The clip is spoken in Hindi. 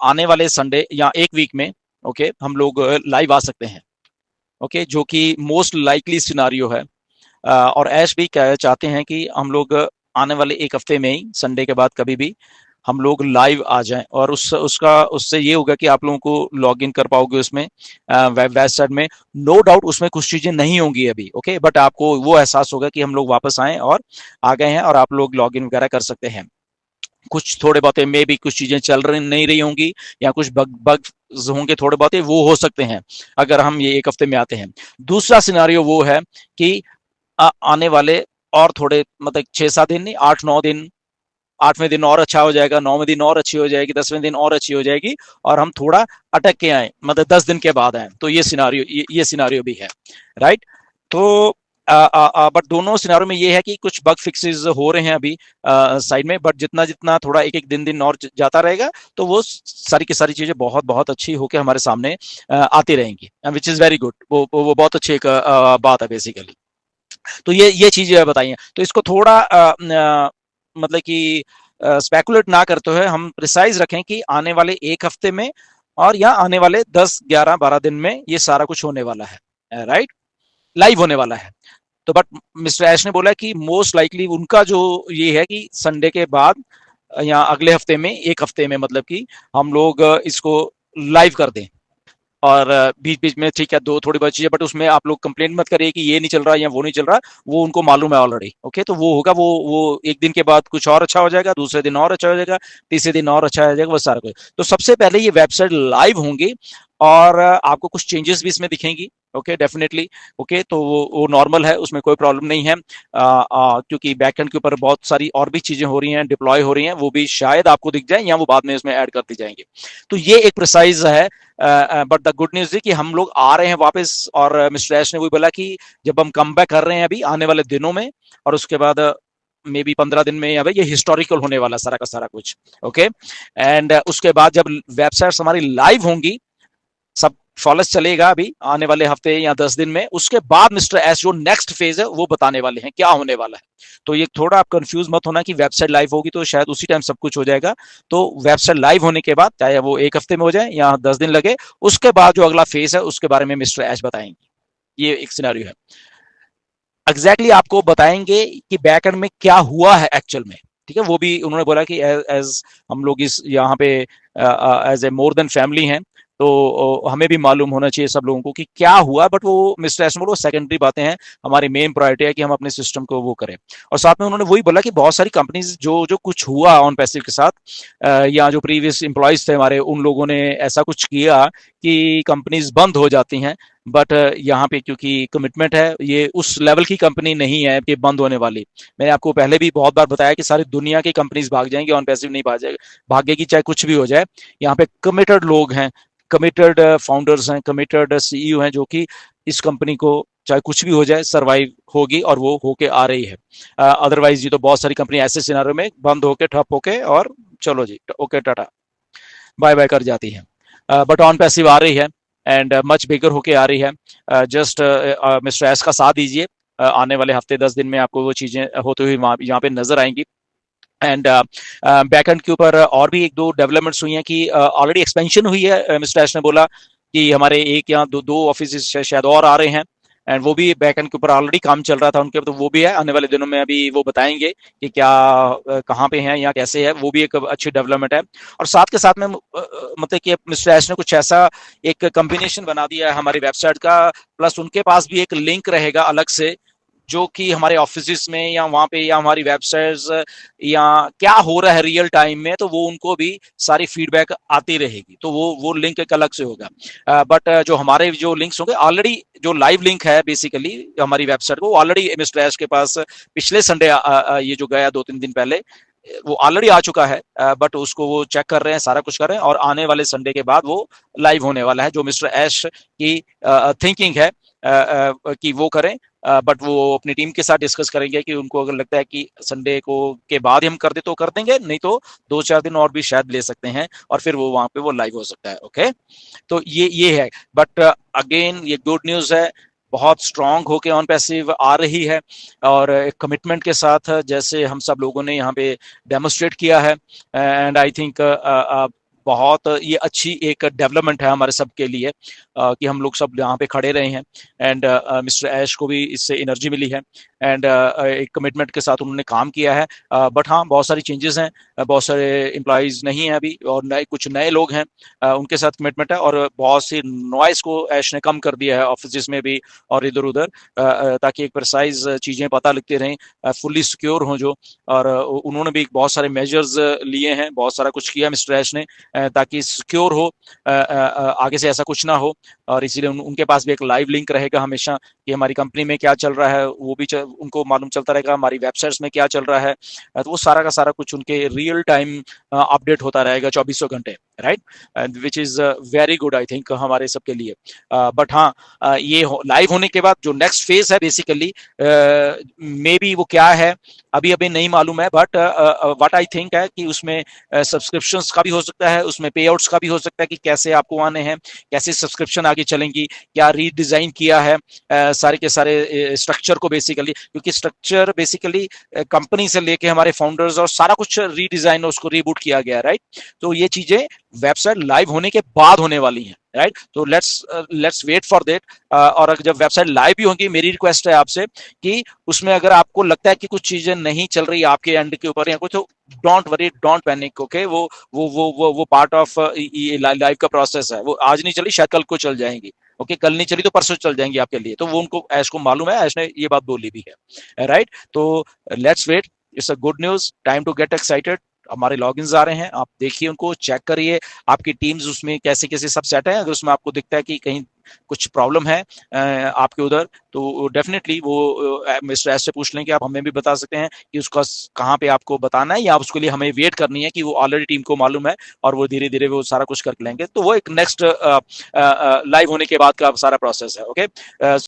आने वाले संडे या एक वीक में ओके हम लोग लाइव आ सकते हैं ओके जो कि मोस्ट लाइकली सिनारियो है। और ऐश भी चाहते हैं कि हम लोग आने वाले एक हफ्ते में ही संडे के बाद कभी भी हम लोग लाइव आ जाएं और उससे ये होगा कि आप लोगों को लॉग इन कर पाओगे उसमें वेबसाइट में। नो डाउट उसमें कुछ चीजें नहीं होंगी अभी ओके बट आपको वो एहसास होगा कि हम लोग वापस आए और आ गए हैं और आप लोग लॉग इन वगैरह कर सकते हैं। कुछ थोड़े बहुत मे भी कुछ चीजें चल रही नहीं रही होंगी या कुछ बग बग होंगे थोड़े बहुत वो हो सकते हैं अगर हम ये एक हफ्ते में आते हैं। दूसरा सिनारियो वो है कि आने वाले और थोड़े मतलब 6-7 दिन नहीं 8-9 दिन 8वें दिन और अच्छा हो जाएगा 9वें दिन और अच्छी हो जाएगी 10वें दिन और अच्छी हो जाएगी और हम थोड़ा अटक के आए मतलब 10 दिन के बाद आए तो ये सिनारियो भी है राइट। तो बट दोनों सिनारियो में ये है कि कुछ बग फिक्सेस हो रहे हैं अभी साइड में बट जितना जितना थोड़ा एक एक दिन और जाता रहेगा तो वो सारी की सारी चीजें बहुत बहुत अच्छी होकर हमारे सामने आती रहेंगी विच इज वेरी गुड। वो बहुत अच्छी एक बात है बेसिकली। तो ये चीजें बताइए तो इसको थोड़ा मतलब कि स्पेकुलेट ना करते हुए हम प्रिसाइज रखें कि आने वाले एक हफ्ते में और या आने वाले 10-11-12 दिन में ये सारा कुछ होने वाला है राइट लाइव होने वाला है। तो बट मिस्टर ऐश ने बोला कि मोस्ट लाइकली उनका जो ये है कि संडे के बाद या अगले हफ्ते में एक हफ्ते में मतलब कि हम लोग इसको लाइव कर दें और बीच बीच में ठीक है दो थोड़ी बहुत चीजें बट उसमें आप लोग कंप्लेंट मत करिए कि ये नहीं चल रहा या वो नहीं चल रहा वो उनको मालूम है ऑलरेडी ओके। तो वो होगा वो एक दिन के बाद कुछ और अच्छा हो जाएगा दूसरे दिन और अच्छा हो जाएगा तीसरे दिन और अच्छा हो जाएगा वो सारा कुछ। तो सबसे पहले ये वेबसाइट लाइव होंगी और आपको कुछ चेंजेस भी इसमें दिखेंगी ओके डेफिनेटली ओके। तो वो नॉर्मल है उसमें कोई प्रॉब्लम नहीं है क्योंकि बैकएंड के ऊपर बहुत सारी और भी चीजें हो रही हैं डिप्लॉय हो रही हैं वो भी शायद आपको दिख जाए या वो बाद में इसमें ऐड कर दी जाएंगे। तो ये एक प्रिसाइज है बट द गुड न्यूज है कि हम लोग आ रहे हैं वापस और मिस्टर ऐश ने वही बोला कि जब हम कम बैक कर रहे हैं अभी आने वाले दिनों में और उसके बाद मे बी 15 दिन में या ये हिस्टोरिकल होने वाला सारा का सारा कुछ ओके। एंड उसके बाद जब वेबसाइट्स हमारी लाइव होंगी सब फॉलेस चलेगा अभी आने वाले हफ्ते या 10 दिन में उसके बाद मिस्टर एस जो नेक्स्ट फेज है वो बताने वाले हैं क्या होने वाला है। तो ये थोड़ा आप कंफ्यूज मत होना कि वेबसाइट लाइव होगी तो शायद उसी टाइम सब कुछ हो जाएगा। तो वेबसाइट लाइव होने के बाद चाहे वो एक हफ्ते में हो जाए या 10 दिन लगे उसके बाद जो अगला फेज है उसके बारे में मिस्टर एस बताएंगे। ये एक सिनेरियो है एग्जैक्टली आपको बताएंगे कि बैकएंड में क्या हुआ है एक्चुअल में ठीक है। वो भी उन्होंने बोला कि एज हम लोग इस यहाँ पे as a more than family हैं तो हमें भी मालूम होना चाहिए सब लोगों को कि क्या हुआ बट वो मिस्टर एस वो सेकेंडरी बातें हैं हमारी मेन प्रायोरिटी है कि हम अपने सिस्टम को वो करें। और साथ में उन्होंने वही बोला कि बहुत सारी कंपनीज जो जो कुछ हुआ ऑन पैसिव के साथ या जो प्रीवियस एम्प्लॉयज थे हमारे उन लोगों ने ऐसा कुछ किया कि कंपनीज बंद हो जाती हैं बट यहाँ पे क्योंकि कमिटमेंट है ये उस लेवल की कंपनी नहीं है कि बंद होने वाली। मैंने आपको पहले भी बहुत बार बताया कि सारी दुनिया की कंपनीज भाग जाएंगी ऑन पैसिव नहीं भागेगी चाहे कुछ भी हो जाए। यहाँ पे कमिटेड लोग हैं कमिटेड फाउंडर्स हैं कमिटेड सीईओ हैं जो कि इस कंपनी को चाहे कुछ भी हो जाए सरवाइव होगी और वो होके आ रही है। अदरवाइज ये तो बहुत सारी कंपनी ऐसे सिनारियों में बंद होके ठप होके और चलो जी ओके टाटा बाय बाय कर जाती है बट ऑन पैसिव आ रही है एंड मच बिगर होके आ रही है। जस्ट मिस्टर एस का साथ दीजिए आने वाले हफ्ते 10 दिन में आपको वो चीजें होते हुए यहाँ पे नजर आएंगी। एंड बैकएंड के ऊपर और भी एक दो डेवलपमेंट्स हुई हैं कि ऑलरेडी एक्सपेंशन हुई है मिस्टर एस ने बोला कि हमारे एक या दो ऑफिस शायद और आ रहे हैं एंड वो भी बैकएंड के ऊपर ऑलरेडी काम चल रहा था उनके तो वो भी है आने वाले दिनों में अभी वो बताएंगे कि क्या कहाँ पे हैं या कैसे है वो भी एक अच्छी डेवलपमेंट है। और साथ के साथ में मतलब कि मिस्टर एस ने कुछ ऐसा एक कॉम्बिनेशन बना दिया है हमारी वेबसाइट का प्लस उनके पास भी एक लिंक रहेगा अलग से जो कि हमारे ऑफिस में या वहां पे या हमारी वेबसाइट्स या क्या हो रहा है रियल टाइम में तो वो उनको भी सारी फीडबैक आती रहेगी तो वो लिंक एक अलग से होगा। बट जो हमारे जो लिंक्स होंगे ऑलरेडी जो लाइव लिंक है बेसिकली हमारी वेबसाइट को ऑलरेडी मिस्टर एस के पास पिछले संडे ये जो गया 2-3 दिन पहले वो ऑलरेडी आ चुका है बट उसको वो चेक कर रहे हैं सारा कुछ कर रहे हैं और आने वाले संडे के बाद वो लाइव होने वाला है जो मिस्टर एश की थिंकिंग है कि वो करें। बट वो अपनी टीम के साथ डिस्कस करेंगे कि उनको अगर लगता है कि संडे को के बाद ही हम कर दे तो कर देंगे नहीं तो 2-4 दिन और भी शायद ले सकते हैं और फिर वो वहां पे वो लाइव हो सकता है ओके। तो ये है बट अगेन ये गुड न्यूज है बहुत स्ट्रांग होके ऑन पैसिव आ रही है और कमिटमेंट के साथ जैसे हम सब लोगों ने यहाँ पे डेमोस्ट्रेट किया है एंड आई थिंक बहुत ये अच्छी एक डेवलपमेंट है हमारे सब के लिए, कि हम लोग सब यहाँ पे खड़े रहे हैं। एंड मिस्टर ऐश को भी इससे एनर्जी मिली है, एंड एक कमिटमेंट के साथ उन्होंने काम किया है। बट हाँ, बहुत सारी चेंजेस हैं, बहुत सारे एम्प्लॉयज़ नहीं हैं अभी, और नए कुछ नए लोग हैं, उनके साथ कमिटमेंट है, और बहुत सी नॉइज़ को ऐश ने कम कर दिया है ऑफिस में भी और इधर-उधर, ताकि एक प्रिसाइज़ चीज़ें पता लगती रहें, फुल्ली सिक्योर हों जो। और उन्होंने भी बहुत सारे मेजर्स लिए हैं, बहुत सारा कुछ किया मिस्टर ऐश ने, ताकि सिक्योर हो, आगे से ऐसा कुछ ना हो। और इसीलिए उनके पास भी एक लाइव लिंक रहेगा हमेशा कि हमारी कंपनी में क्या चल रहा है, वो भी उनको मालूम चलता रहेगा, हमारी वेबसाइट्स में क्या चल रहा है। तो वो सारा का सारा कुछ उनके रियल टाइम अपडेट होता रहेगा 24 घंटे, right? Which is very good I think हमारे सबके लिए। बट हाँ, ये लाइव होने के बाद जो नेक्स्ट फेज है बेसिकली, मे बी वो क्या है अभी अभी नहीं मालूम है, बट व्हाट आई थिंक है कि उसमें सब्सक्रिप्शंस का भी हो सकता है, उसमें पे आउट्स का भी हो सकता है कि कैसे आपको आने हैं, कैसे सब्सक्रिप्शन आगे चलेंगी, क्या रीडिजाइन किया है सारे के सारे स्ट्रक्चर को बेसिकली, क्योंकि स्ट्रक्चर बेसिकली कंपनी से लेके हमारे फाउंडर्स और सारा कुछ रीडिजाइन उसको रीबूट किया गया, राइट? तो ये चीजें वेबसाइट लाइव होने के बाद होने वाली हैं, राइट? तो लेट्स वेट फॉर दैट। और जब वेबसाइट लाइव भी होंगी, मेरी रिक्वेस्ट है आपसे कि उसमें अगर आपको लगता है कि कुछ चीजें नहीं चल रही आपके एंड के ऊपर या कुछ, तो don't worry, don't panic, okay? वो पार्ट ऑफ ये लाइव का प्रोसेस है। वो आज नहीं चली, शायद कल को चल जाएंगी, ओके? कल नहीं चली तो परसों चल जाएंगी आपके लिए। तो वो उनको, ऐश को मालूम है, ऐश ने ये बात बोली भी है, राइट? तो let's wait, it's a good news, time to get excited. हमारे लॉगिन्स आ रहे हैं, आप देखिए उनको, चेक करिए आपकी टीम्स उसमें कैसे कैसे सब सेट है। अगर उसमें आपको दिखता है कि कहीं कुछ प्रॉब्लम है आपके उधर, तो डेफिनेटली वो मिस्टर एस से पूछ लें कि आप हमें भी बता सकते हैं कि उसका कहाँ पे आपको बताना है, या आप उसके लिए हमें वेट करनी है कि वो ऑलरेडी टीम को मालूम है और वो धीरे धीरे वो सारा कुछ कर लेंगे। तो वो एक नेक्स्ट लाइव होने के बाद का सारा प्रोसेस है, ओके?